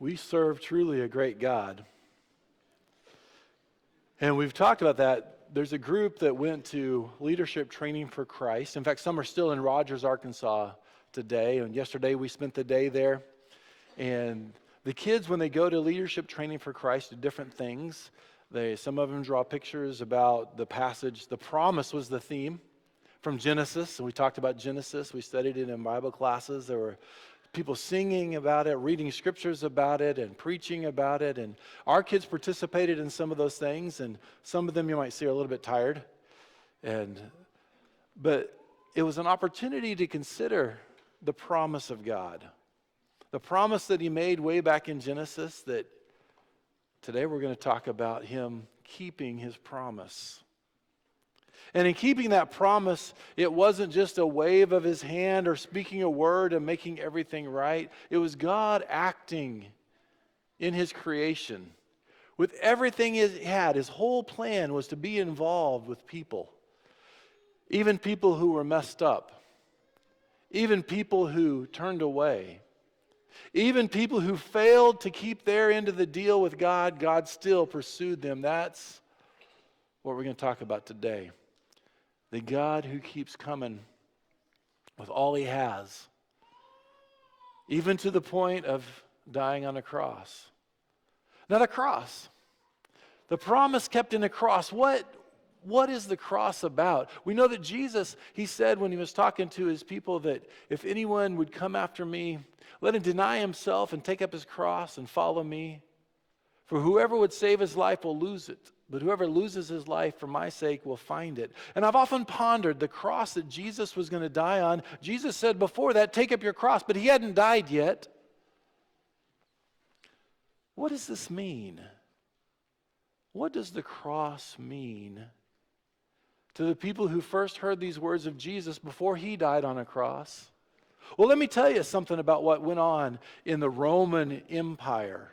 We serve truly a great God. And we've talked about that. There's a group that went to Leadership Training for Christ. In fact, some are still in Rogers, Arkansas today. And yesterday we spent the day there. And the kids, when they go to Leadership Training for Christ, do different things. Some of them draw pictures about the passage. The promise was the theme from Genesis. And we talked about Genesis. We studied it in Bible classes. There were people singing about it, reading scriptures about it, and preaching about it. And our kids participated in some of those things, and some of them you might see are a little bit tired. But it was an opportunity to consider the promise of God. The promise that he made way back in Genesis, that today we're going to talk about him keeping his promise. And in keeping that promise, it wasn't just a wave of his hand or speaking a word and making everything right. It was God acting in his creation. With everything he had, his whole plan was to be involved with people. Even people who were messed up. Even people who turned away. Even people who failed to keep their end of the deal with God, God still pursued them. That's what we're going to talk about today. The God who keeps coming with all he has, even to the point of dying on a cross. Now the cross, the promise kept in the cross, what is the cross about? We know that Jesus, he said when he was talking to his people that if anyone would come after me, let him deny himself and take up his cross and follow me. For whoever would save his life will lose it. But whoever loses his life for my sake will find it. And I've often pondered the cross that Jesus was going to die on. Jesus said before that, take up your cross, but he hadn't died yet. What does this mean? What does the cross mean to the people who first heard these words of Jesus before he died on a cross? Well, let me tell you something about what went on in the Roman Empire.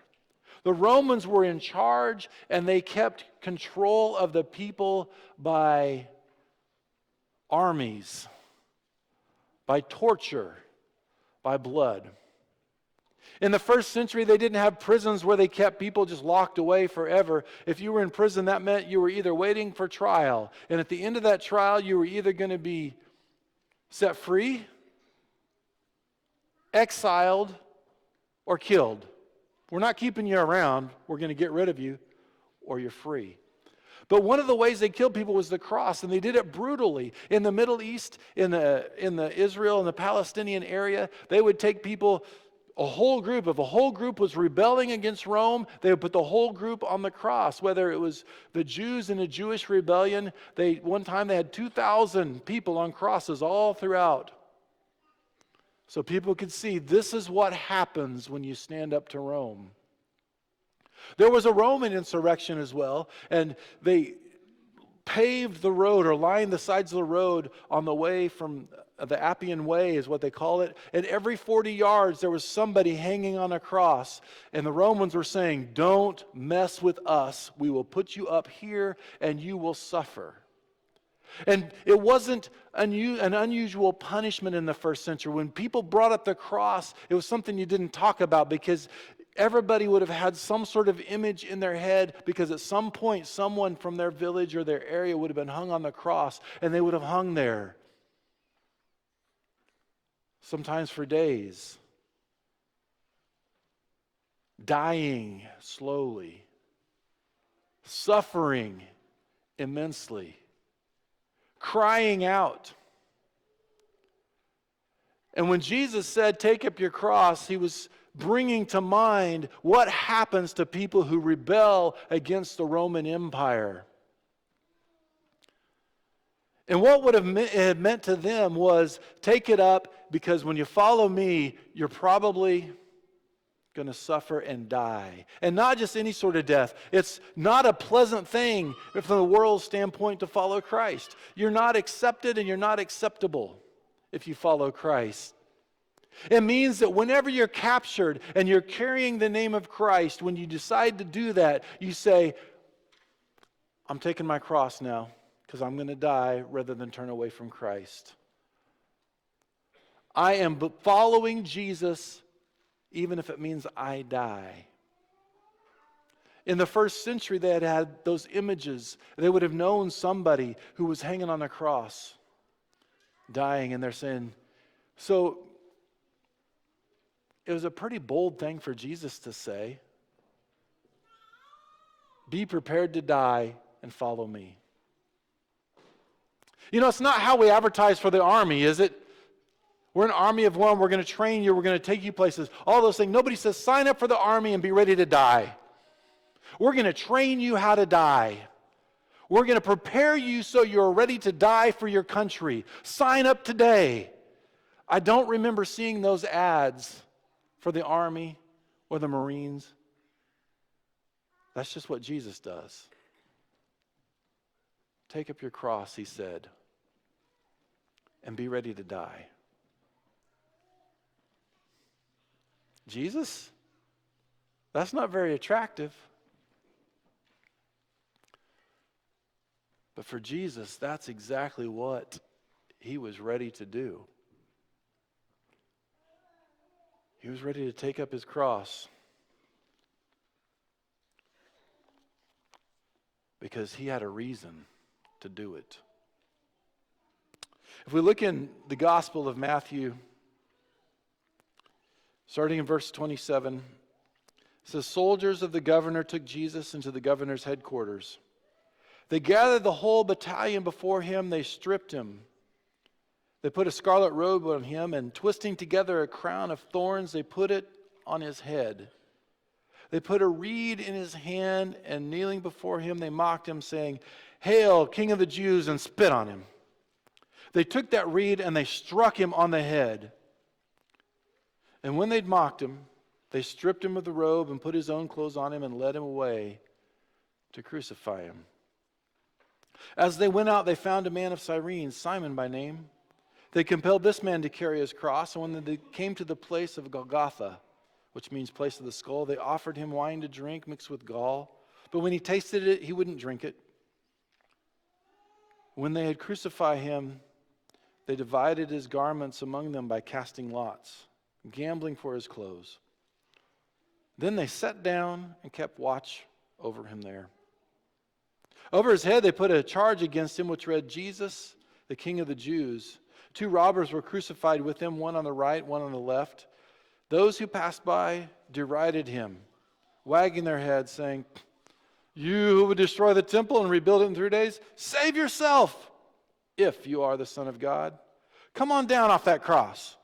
The Romans were in charge, and they kept control of the people by armies, by torture, by blood. In the first century, they didn't have prisons where they kept people just locked away forever. If you were in prison, that meant you were either waiting for trial, and at the end of that trial, you were either going to be set free, exiled, or killed. We're not keeping you around. We're going to get rid of you, or you're free. But one of the ways they killed people was the cross, and they did it brutally. In the Middle East, in the Israel and the Palestinian area, they would take people, a whole group. If a whole group was rebelling against Rome, they would put the whole group on the cross. Whether it was the Jews in the Jewish rebellion, one time they had 2,000 people on crosses all throughout. So people could see this is what happens when you stand up to Rome. There was a Roman insurrection as well, and they paved the road or lined the sides of the road on the way from the Appian Way is what they call it. And every 40 yards there was somebody hanging on a cross. And the Romans were saying, don't mess with us. We will put you up here and you will suffer. And it wasn't an unusual punishment in the first century. When people brought up the cross, it was something you didn't talk about because everybody would have had some sort of image in their head because at some point someone from their village or their area would have been hung on the cross and they would have hung there. Sometimes for days. Dying slowly. Suffering immensely. Crying out. And when Jesus said, take up your cross, he was bringing to mind what happens to people who rebel against the Roman Empire. And what would have meant to them was, take it up, because when you follow me, you're probably going to suffer and die. And not just any sort of death. It's not a pleasant thing from the world's standpoint to follow Christ. You're not accepted and you're not acceptable if you follow Christ. It means that whenever you're captured and you're carrying the name of Christ, when you decide to do that, you say, I'm taking my cross now because I'm going to die rather than turn away from Christ. I am following Jesus even if it means I die. In the first century, they had had those images. They would have known somebody who was hanging on a cross, dying, and they're saying, so it was a pretty bold thing for Jesus to say. Be prepared to die and follow me. You know, it's not how we advertise for the army, is it? We're an army of one. We're going to train you. We're going to take you places. All those things. Nobody says, sign up for the army and be ready to die. We're going to train you how to die. We're going to prepare you so you're ready to die for your country. Sign up today. I don't remember seeing those ads for the army or the Marines. That's just what Jesus does. Take up your cross, he said, and be ready to die. Jesus? That's not very attractive. But for Jesus, that's exactly what he was ready to do. He was ready to take up his cross because he had a reason to do it. If we look in the Gospel of Matthew, starting in verse 27, it says, soldiers of the governor took Jesus into the governor's headquarters. They gathered the whole battalion before him. They stripped him. They put a scarlet robe on him, and twisting together a crown of thorns, they put it on his head. They put a reed in his hand, and kneeling before him, they mocked him, saying, Hail, King of the Jews, and spit on him. They took that reed, and they struck him on the head. And when they'd mocked him, they stripped him of the robe and put his own clothes on him and led him away to crucify him. As they went out, they found a man of Cyrene, Simon by name. They compelled this man to carry his cross, and when they came to the place of Golgotha, which means place of the skull, they offered him wine to drink mixed with gall. But when he tasted it, he wouldn't drink it. When they had crucified him, they divided his garments among them by casting lots, gambling for his clothes. Then they sat down and kept watch over him there. Over his head they put a charge against him which read, Jesus, the King of the Jews. 2 robbers were crucified with him, one on the right, one on the left. Those who passed by derided him, wagging their heads, saying, You who would destroy the temple and rebuild it in 3 days, save yourself, if you are the Son of God. Come on down off that cross.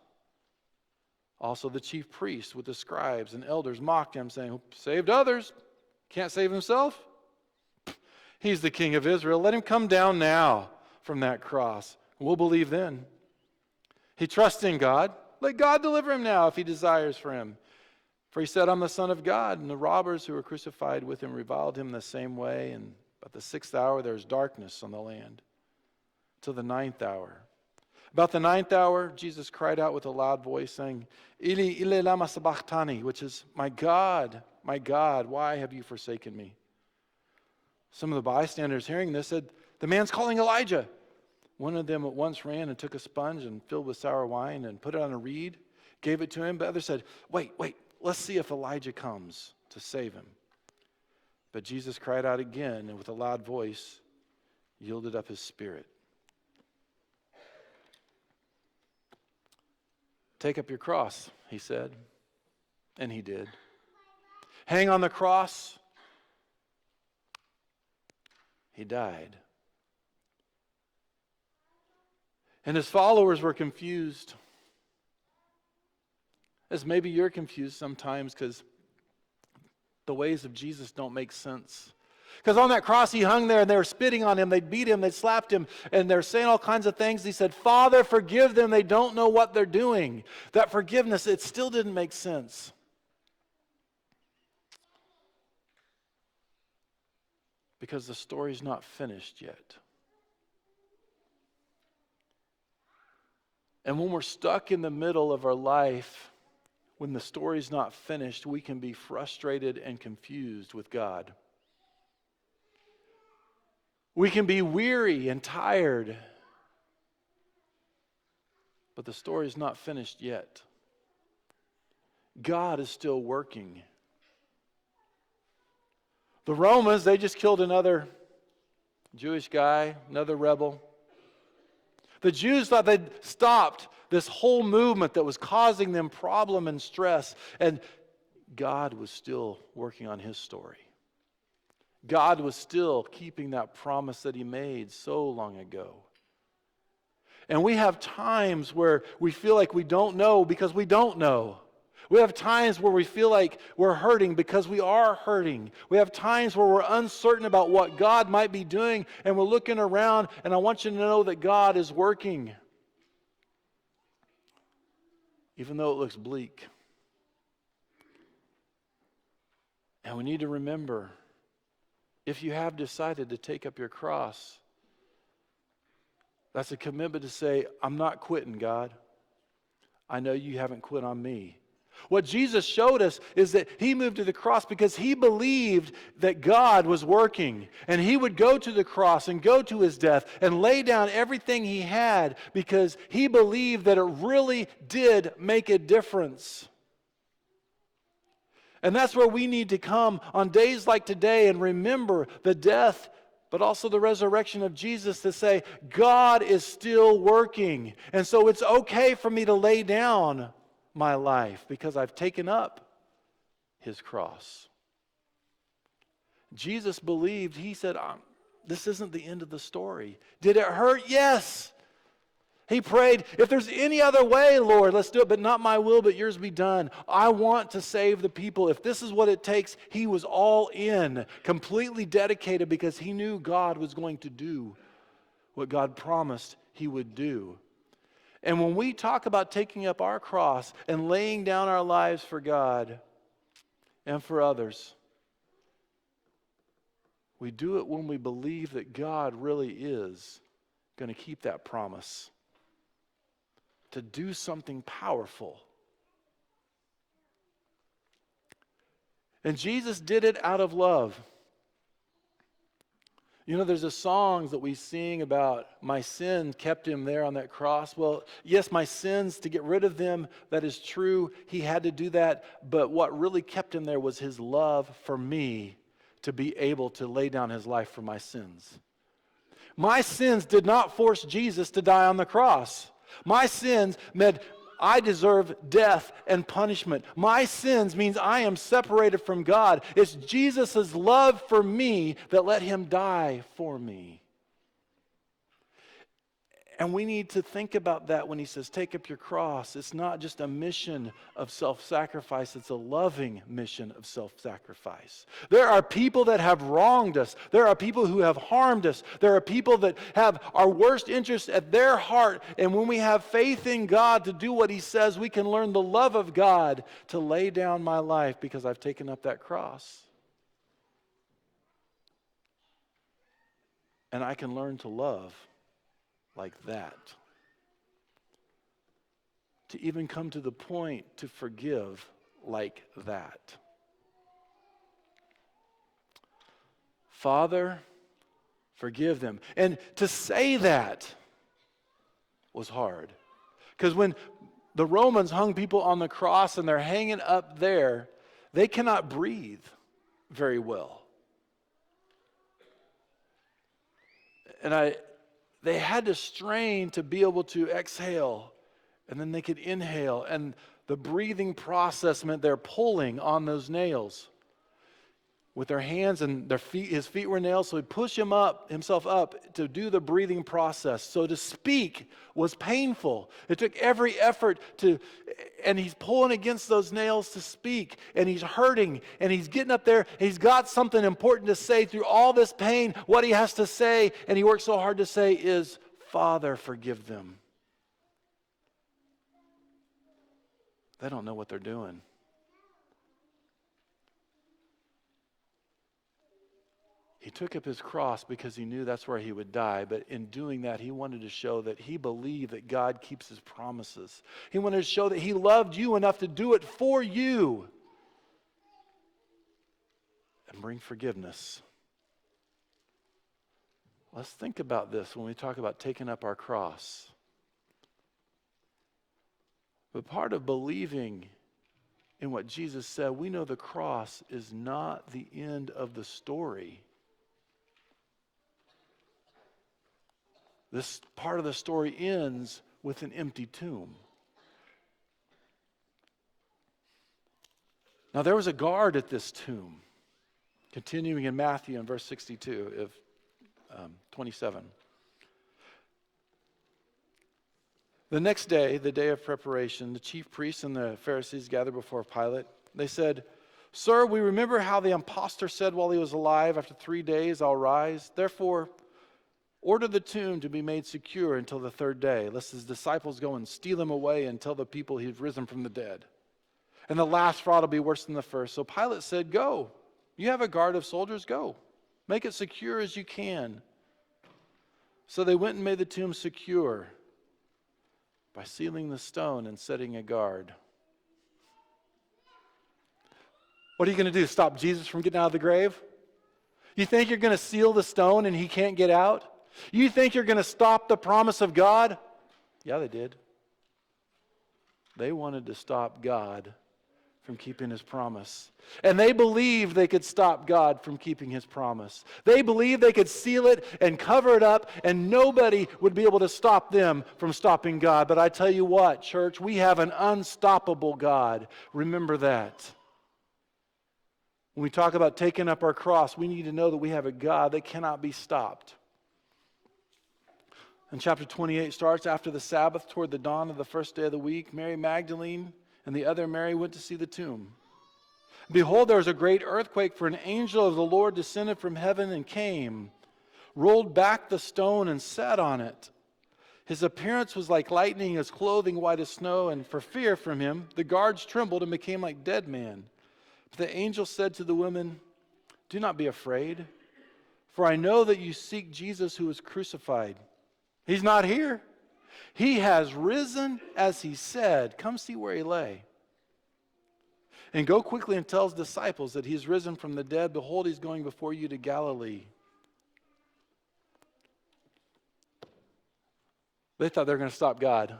Also the chief priests with the scribes and elders mocked him, saying, Saved others, can't save himself. He's the King of Israel. Let him come down now from that cross. We'll believe then. He trusts in God. Let God deliver him now if he desires for him. For he said, I'm the Son of God. And the robbers who were crucified with him reviled him the same way. And at the 6th hour there was darkness on the land till the 9th hour. About the 9th hour, Jesus cried out with a loud voice, saying, Eli, Eli, lama sabachthani, which is, my God, why have you forsaken me? Some of the bystanders hearing this said, the man's calling Elijah. One of them at once ran and took a sponge and filled with sour wine and put it on a reed, gave it to him. But others said, wait, let's see if Elijah comes to save him. But Jesus cried out again and with a loud voice yielded up his spirit. Take up your cross, he said. And he did. Hang on the cross. He died. And his followers were confused. As maybe you're confused sometimes because the ways of Jesus don't make sense. Because on that cross he hung there and they were spitting on him, they'd beat him, they'd slapped him, and they're saying all kinds of things. He said, Father, forgive them, they don't know what they're doing. That forgiveness, it still didn't make sense. Because the story's not finished yet. And when we're stuck in the middle of our life, when the story's not finished, we can be frustrated and confused with God. We can be weary and tired, but the story's not finished yet. God is still working. The Romans, they just killed another Jewish guy, another rebel. The Jews thought they'd stopped this whole movement that was causing them problem and stress, and God was still working on his story. God was still keeping that promise that he made so long ago. And we have times where we feel like we don't know because we don't know. We have times where we feel like we're hurting because we are hurting. We have times where we're uncertain about what God might be doing, and we're looking around, and I want you to know that God is working. Even though it looks bleak. And we need to remember, if you have decided to take up your cross, that's a commitment to say, I'm not quitting, God. I know you haven't quit on me. What Jesus showed us is that he moved to the cross because he believed that God was working. And he would go to the cross and go to his death and lay down everything he had because he believed that it really did make a difference. And that's where we need to come on days like today and remember the death, but also the resurrection of Jesus, to say, God is still working. And so it's okay for me to lay down my life because I've taken up his cross. Jesus believed, he said, this isn't the end of the story. Did it hurt? Yes. He prayed, if there's any other way, Lord, let's do it, but not my will, but yours be done. I want to save the people. If this is what it takes, he was all in, completely dedicated because he knew God was going to do what God promised he would do. And when we talk about taking up our cross and laying down our lives for God and for others, we do it when we believe that God really is going to keep that promise to do something powerful. And Jesus did it out of love. You know, there's a song that we sing about my sin kept him there on that cross. Well, yes, my sins, to get rid of them, that is true. He had to do that. But what really kept him there was his love for me to be able to lay down his life for my sins. My sins did not force Jesus to die on the cross. My sins meant I deserve death and punishment. My sins means I am separated from God. It's Jesus' love for me that let him die for me. And we need to think about that when he says, take up your cross. It's not just a mission of self-sacrifice. It's a loving mission of self-sacrifice. There are people that have wronged us. There are people who have harmed us. There are people that have our worst interests at their heart. And when we have faith in God to do what he says, we can learn the love of God to lay down my life because I've taken up that cross. And I can learn to love like that. To even come to the point to forgive like that. Father, forgive them. And to say that was hard. Because when the Romans hung people on the cross and they're hanging up there, they cannot breathe very well. And they had to strain to be able to exhale, and then they could inhale. And the breathing process meant they're pulling on those nails with their hands, and their feet. His feet were nails, so he pushed himself up to do the breathing process. So to speak was painful. It took every effort and he's pulling against those nails to speak, and he's hurting, and he's getting up there, and he's got something important to say through all this pain. What he has to say, and he works so hard to say, is, Father, forgive them. They don't know what they're doing. He took up his cross because he knew that's where he would die. But in doing that, he wanted to show that he believed that God keeps his promises. He wanted to show that he loved you enough to do it for you and bring forgiveness. Let's think about this when we talk about taking up our cross. But part of believing in what Jesus said, we know the cross is not the end of the story. This part of the story ends with an empty tomb. Now there was a guard at this tomb. Continuing in Matthew in verse 62 of 27. The next day, the day of preparation, the chief priests and the Pharisees gathered before Pilate. They said, "Sir, we remember how the impostor said while he was alive, 'After 3 days I'll rise.' Therefore, order the tomb to be made secure until the third day, lest his disciples go and steal him away and tell the people he's risen from the dead. And the last fraud will be worse than the first." So Pilate said, "Go. You have a guard of soldiers, go. Make it secure as you can." So they went and made the tomb secure by sealing the stone and setting a guard. What are you going to do? Stop Jesus from getting out of the grave? You think you're going to seal the stone and he can't get out? You think you're going to stop the promise of God? Yeah, they did. They wanted to stop God from keeping his promise. And they believed they could stop God from keeping his promise. They believed they could seal it and cover it up and nobody would be able to stop them from stopping God. But I tell you what, church, we have an unstoppable God. Remember that. When we talk about taking up our cross, we need to know that we have a God that cannot be stopped. And chapter 28 starts, after the Sabbath, toward the dawn of the first day of the week, Mary Magdalene and the other Mary went to see the tomb. Behold, there was a great earthquake, for an angel of the Lord descended from heaven and came, rolled back the stone and sat on it. His appearance was like lightning, his clothing white as snow, and for fear from him, the guards trembled and became like dead men. But the angel said to the women, "Do not be afraid, for I know that you seek Jesus who was crucified. He's not here. He has risen as he said. Come see where he lay. And go quickly and tell his disciples that he is risen from the dead. Behold, he's going before you to Galilee." They thought they were going to stop God.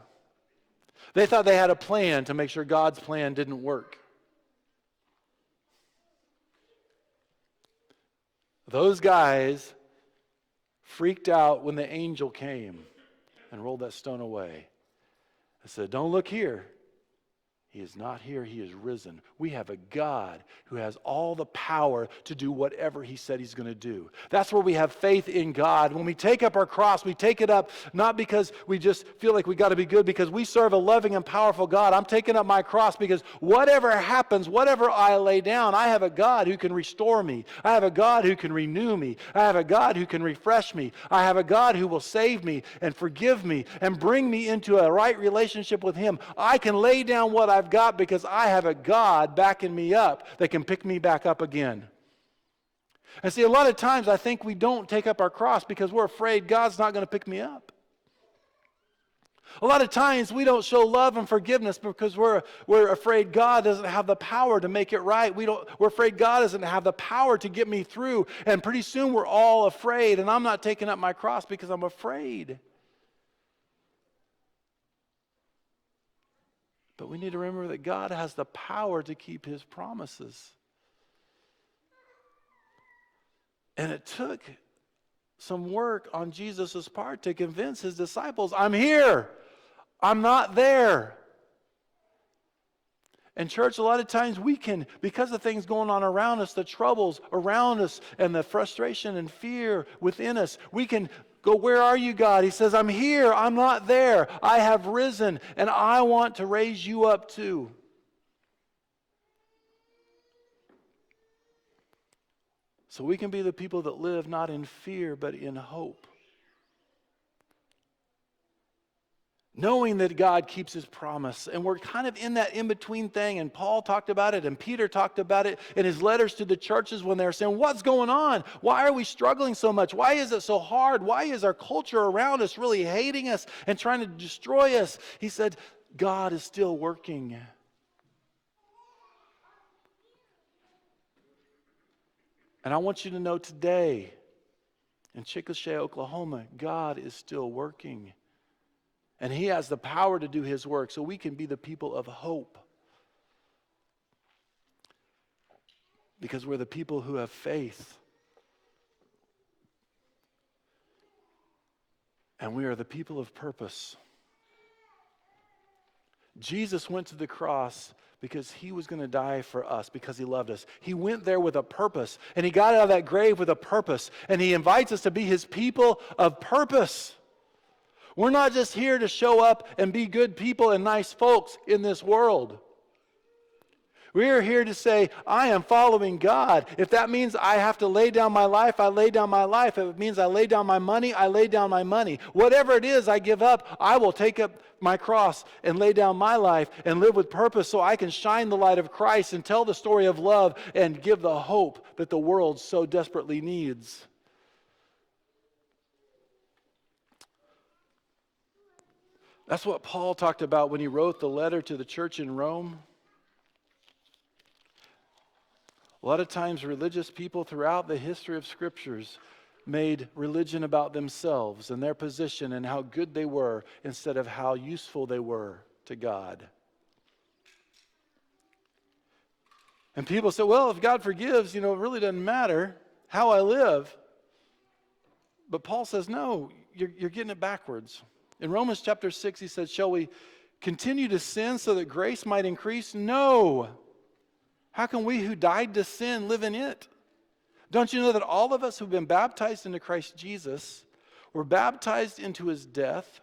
They thought they had a plan to make sure God's plan didn't work. Those guys freaked out when the angel came and rolled that stone away. I said, "Don't look here. He is not here. He is risen." We have a God who has all the power to do whatever he said he's going to do. That's where we have faith in God. When we take up our cross, we take it up not because we just feel like we got to be good, because we serve a loving and powerful God. I'm taking up my cross because whatever happens, whatever I lay down, I have a God who can restore me. I have a God who can renew me. I have a God who can refresh me. I have a God who will save me and forgive me and bring me into a right relationship with him. I can lay down what I've got because I have a God backing me up that can pick me back up again. And see, a lot of times I think we don't take up our cross because we're afraid God's not going to pick me up. A lot of times we don't show love and forgiveness because we're afraid God doesn't have the power to make it right. We're afraid God doesn't have the power to get me through. And pretty soon we're all afraid, and I'm not taking up my cross because I'm afraid. But we need to remember that God has the power to keep his promises. And it took some work on Jesus' part to convince his disciples, "I'm here. I'm not there." And church, a lot of times we can, because of things going on around us, the troubles around us and the frustration and fear within us, we can go, "Where are you, God?" He says, "I'm here. I'm not there. I have risen, and I want to raise you up too." So we can be the people that live not in fear, but in hope. Knowing that God keeps his promise. And we're kind of in that in-between thing. And Paul talked about it, and Peter talked about it in his letters to the churches when they were saying, "What's going on? Why are we struggling so much? Why is it so hard? Why is our culture around us really hating us and trying to destroy us?" He said, God is still working. And I want you to know today, in Chickasha, Oklahoma, God is still working. And he has the power to do his work, so we can be the people of hope. because we're the people who have faith. And we are the people of purpose. Jesus went to the cross because he was going to die for us, because he loved us. He went there with a purpose, and he got out of that grave with a purpose, and he invites us to be his people of purpose. We're not just here to show up and be good people and nice folks in this world. We are here to say, I am following God. If that means I have to lay down my life, I lay down my life. If it means I lay down my money, I lay down my money. Whatever it is I give up, I will take up my cross and lay down my life and live with purpose so I can shine the light of Christ and tell the story of love and give the hope that the world so desperately needs. That's what Paul talked about when he wrote the letter to the church in Rome. A lot of times religious people throughout the history of scriptures made religion about themselves and their position and how good they were instead of how useful they were to God. And people say, well, if God forgives, it really doesn't matter how I live. But Paul says, no, you're getting it backwards. In Romans chapter 6, he says, shall we continue to sin so that grace might increase? No. How can we who died to sin live in it? Don't you know that all of us who've been baptized into Christ Jesus were baptized into his death?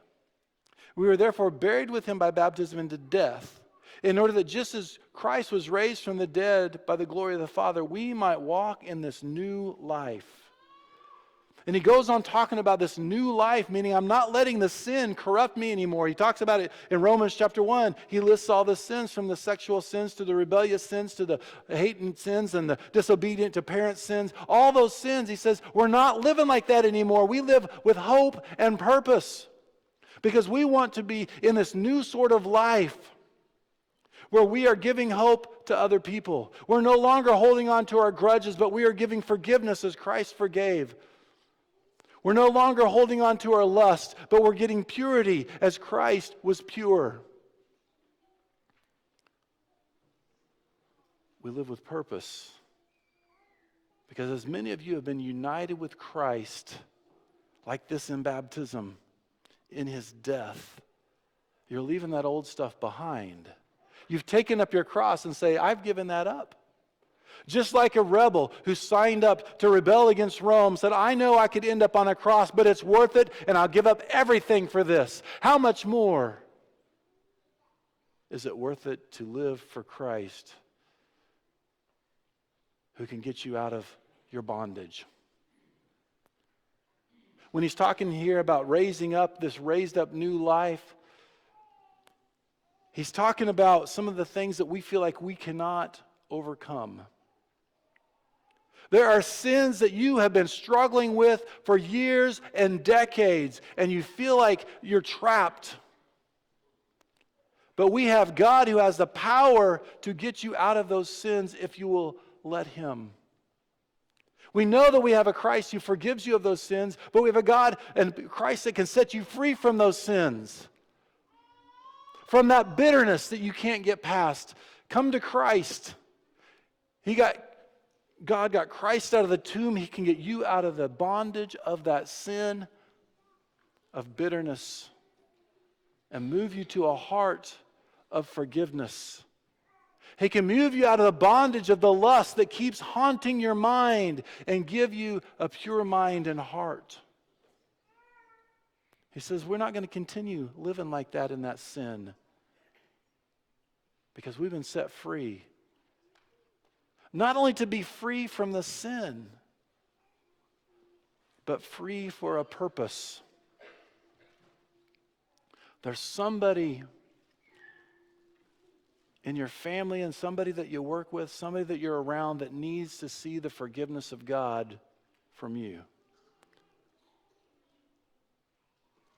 We were therefore buried with him by baptism into death, in order that just as Christ was raised from the dead by the glory of the Father, we might walk in this new life. And he goes on talking about this new life, meaning I'm not letting the sin corrupt me anymore. He talks about it in Romans chapter 1. He lists all the sins, from the sexual sins to the rebellious sins to the hating sins and the disobedient to parent sins. All those sins, he says, we're not living like that anymore. We live with hope and purpose because we want to be in this new sort of life where we are giving hope to other people. We're no longer holding on to our grudges, but we are giving forgiveness as Christ forgave. We're no longer holding on to our lust, but we're getting purity as Christ was pure. We live with purpose because as many of you have been united with Christ, like this in baptism, in his death, you're leaving that old stuff behind. You've taken up your cross and say, I've given that up. Just like a rebel who signed up to rebel against Rome said, I know I could end up on a cross, but it's worth it, and I'll give up everything for this. How much more is it worth it to live for Christ, who can get you out of your bondage? When he's talking here about raising up this raised up new life, he's talking about some of the things that we feel like we cannot overcome. There are sins that you have been struggling with for years and decades, and you feel like you're trapped. But we have God who has the power to get you out of those sins if you will let him. We know that we have a Christ who forgives you of those sins, but we have a God and Christ that can set you free from those sins. From that bitterness that you can't get past. Come to Christ. God got Christ out of the tomb. He can get you out of the bondage of that sin of bitterness and move you to a heart of forgiveness. He can move you out of the bondage of the lust that keeps haunting your mind and give you a pure mind and heart. He says, we're not going to continue living like that in that sin because we've been set free. Not only to be free from the sin, but free for a purpose. There's somebody in your family and somebody that you work with, somebody that you're around that needs to see the forgiveness of God from you.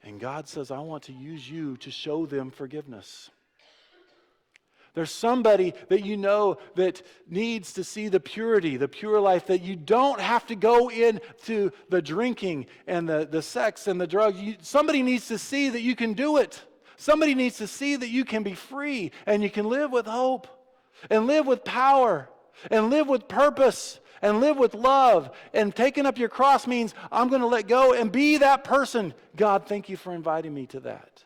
And God says, I want to use you to show them forgiveness. There's somebody that you know that needs to see the purity, the pure life, that you don't have to go into the drinking and the sex and the drugs. Somebody needs to see that you can do it. Somebody needs to see that you can be free and you can live with hope and live with power. and live with purpose and live with love. And taking up your cross means I'm going to let go and be that person. God, thank you for inviting me to that.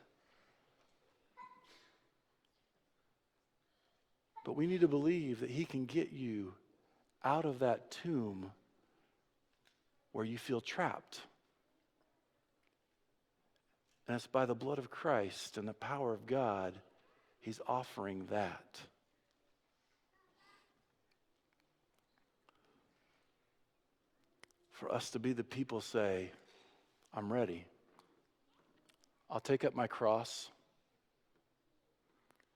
But we need to believe that he can get you out of that tomb where you feel trapped. And it's by the blood of Christ and the power of God, he's offering that. For us to be the people say, I'm ready. I'll take up my cross.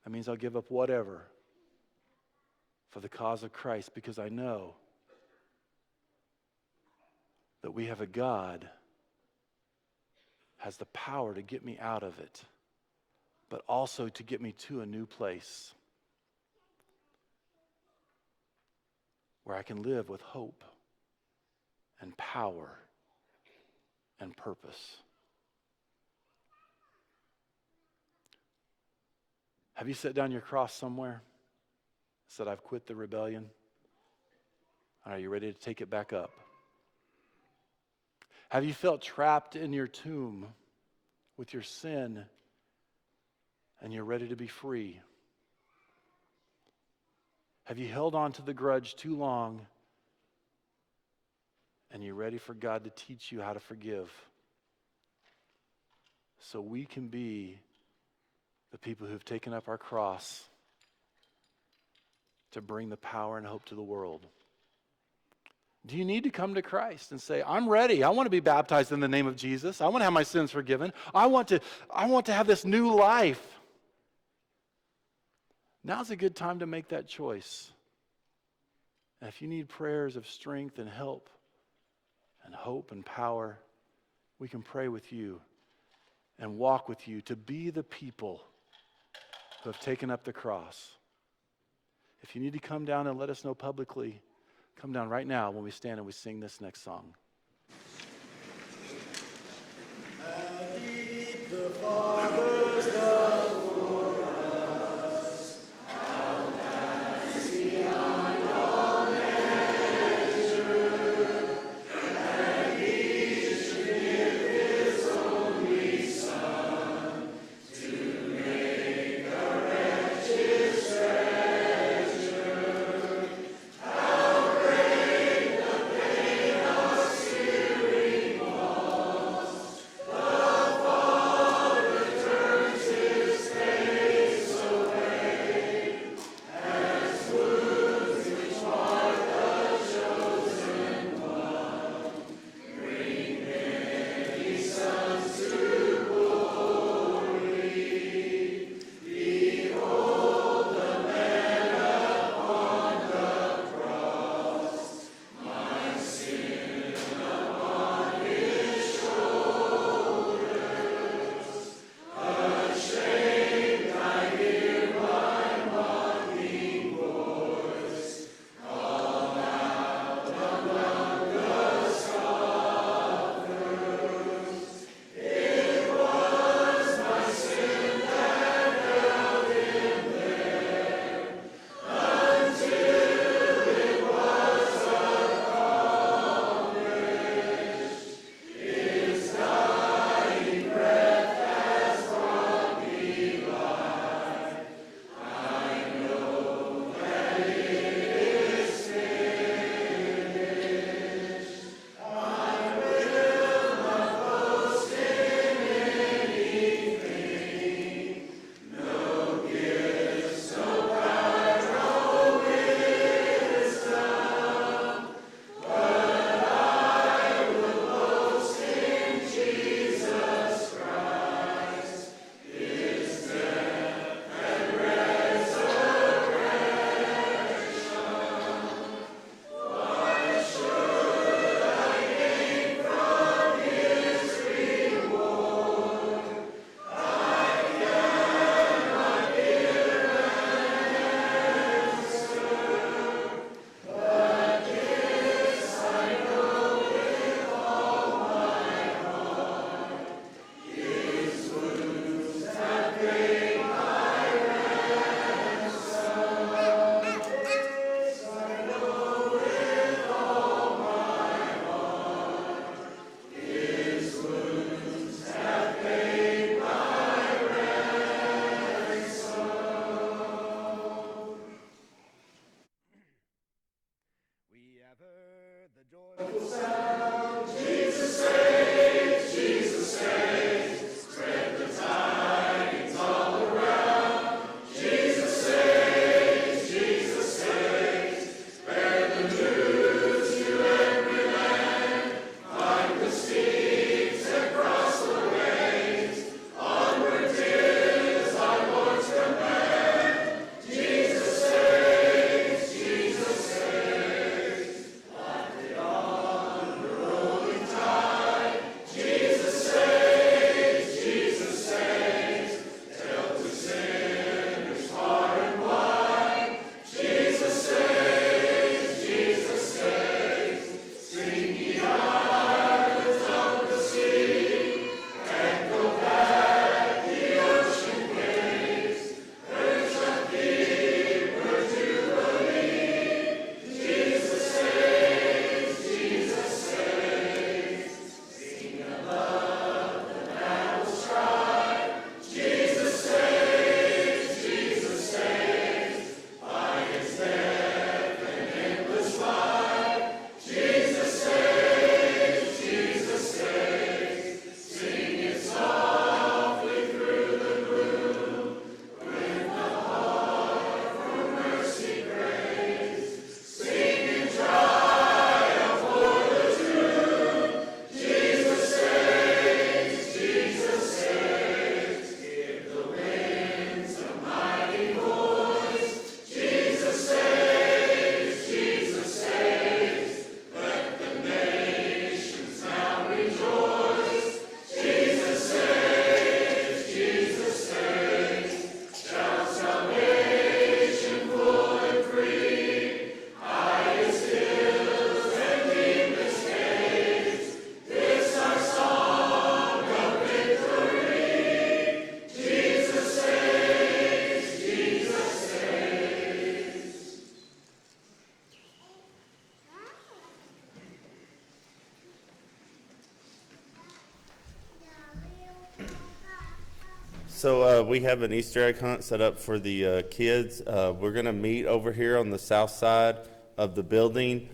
That means I'll give up whatever for the cause of Christ, because I know that we have a God has the power to get me out of it, but also to get me to a new place where I can live with hope and power and purpose. Have you set down your cross somewhere? Said, I've quit the rebellion. Are you ready to take it back up? Have you felt trapped in your tomb with your sin and you're ready to be free? Have you held on to the grudge too long and you're ready for God to teach you how to forgive so we can be the people who've taken up our cross to bring the power and hope to the world? Do you need to come to Christ and say, I'm ready. I want to be baptized in the name of Jesus. I want to have my sins forgiven. I want to have this new life. Now's a good time to make that choice. And if you need prayers of strength and help and hope and power, we can pray with you and walk with you to be the people who have taken up the cross. If you need to come down and let us know publicly, come down right now when we stand and we sing this next song. So we have an Easter egg hunt set up for the kids. We're going to meet over here on the south side of the building.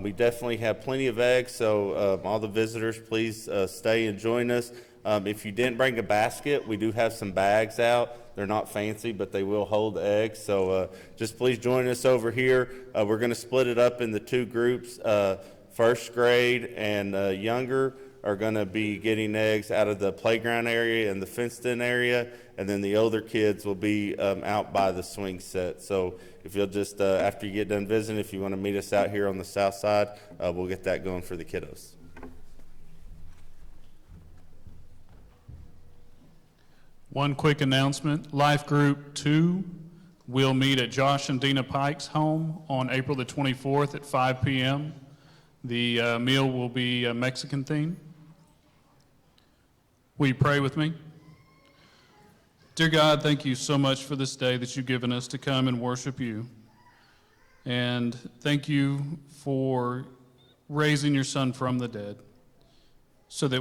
We definitely have plenty of eggs, so all the visitors, please stay and join us. If you didn't bring a basket, we do have some bags out. They're not fancy, but they will hold eggs, so just please join us over here. We're going to split it up into two groups. First grade and younger are going to be getting eggs out of the playground area and the fenced-in area, and then the older kids will be out by the swing set. So if you'll just, after you get done visiting, if you want to meet us out here on the south side, we'll get that going for the kiddos. One quick announcement. Life Group 2 will meet at Josh and Dina Pike's home on April the 24th at 5 p.m. The meal will be Mexican themed. Will you pray with me? Dear God, thank you so much for this day that you've given us to come and worship you. And thank you for raising your son from the dead so that